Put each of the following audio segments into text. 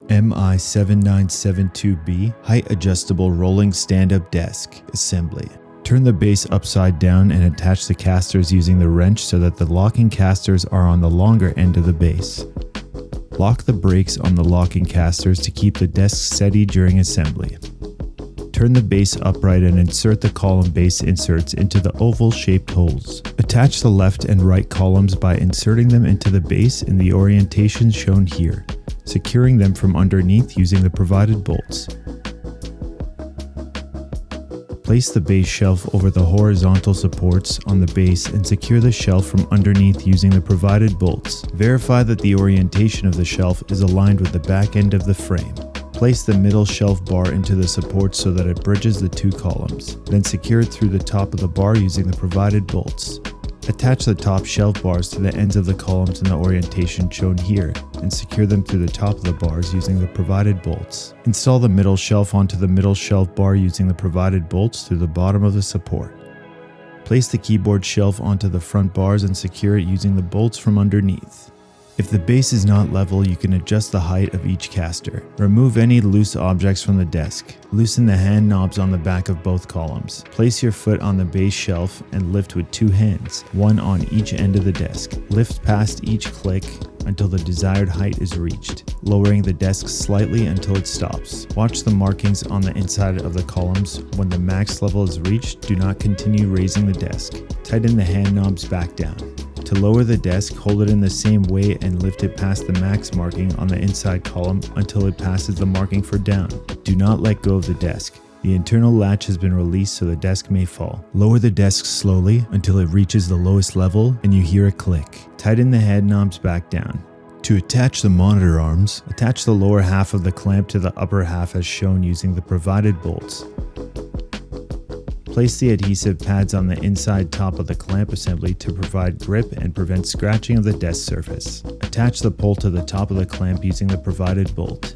MI-7972B Height Adjustable Rolling Stand-Up Desk Assembly. Turn the base upside down and attach the casters using the wrench so that the locking casters are on the longer end of the base. Lock the brakes on the locking casters to keep the desk steady during assembly. Turn the base upright and insert the column base inserts into the oval-shaped holes. Attach the left and right columns by inserting them into the base in the orientation shown here, securing them from underneath using the provided bolts. Place the base shelf over the horizontal supports on the base and secure the shelf from underneath using the provided bolts. Verify that the orientation of the shelf is aligned with the back end of the frame. Place the middle shelf bar into the support so that it bridges the two columns. Then secure it through the top of the bar using the provided bolts. Attach the top shelf bars to the ends of the columns in the orientation shown here and secure them through the top of the bars using the provided bolts. Install the middle shelf onto the middle shelf bar using the provided bolts through the bottom of the support. Place the keyboard shelf onto the front bars and secure it using the bolts from underneath. If the base is not level, you can adjust the height of each caster. Remove any loose objects from the desk. Loosen the hand knobs on the back of both columns. Place your foot on the base shelf and lift with two hands, one on each end of the desk. Lift past each click until the desired height is reached, lowering the desk slightly until it stops. Watch the markings on the inside of the columns. When the max level is reached, do not continue raising the desk. Tighten the hand knobs back down. To lower the desk, hold it in the same way and lift it past the max marking on the inside column until it passes the marking for down. Do not let go of the desk. The internal latch has been released so the desk may fall. Lower the desk slowly until it reaches the lowest level and you hear a click. Tighten the head knobs back down. To attach the monitor arms, attach the lower half of the clamp to the upper half as shown using the provided bolts. Place the adhesive pads on the inside top of the clamp assembly to provide grip and prevent scratching of the desk surface. Attach the pole to the top of the clamp using the provided bolt.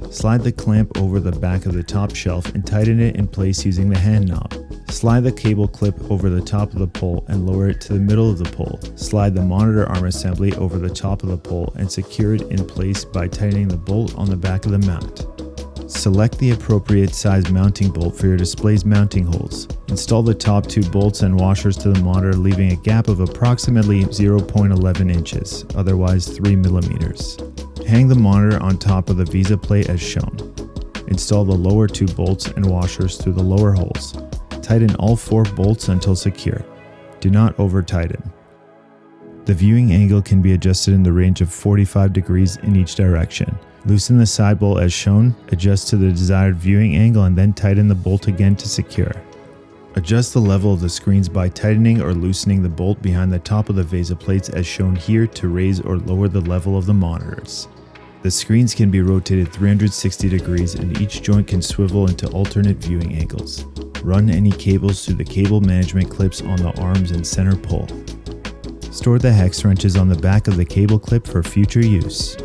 Slide the clamp over the back of the top shelf and tighten it in place using the hand knob. Slide the cable clip over the top of the pole and lower it to the middle of the pole. Slide the monitor arm assembly over the top of the pole and secure it in place by tightening the bolt on the back of the mount. Select the appropriate size mounting bolt for your display's mounting holes. Install the top two bolts and washers to the monitor, leaving a gap of approximately 0.11 inches, otherwise 3 millimeters. Hang the monitor on top of the VESA plate as shown. Install the lower two bolts and washers through the lower holes. Tighten all 4 bolts until secure. Do not over-tighten. The viewing angle can be adjusted in the range of 45 degrees in each direction. Loosen the side bolt as shown, adjust to the desired viewing angle and then tighten the bolt again to secure. Adjust the level of the screens by tightening or loosening the bolt behind the top of the VESA plates as shown here to raise or lower the level of the monitors. The screens can be rotated 360 degrees and each joint can swivel into alternate viewing angles. Run any cables through the cable management clips on the arms and center pole. Store the hex wrenches on the back of the cable clip for future use.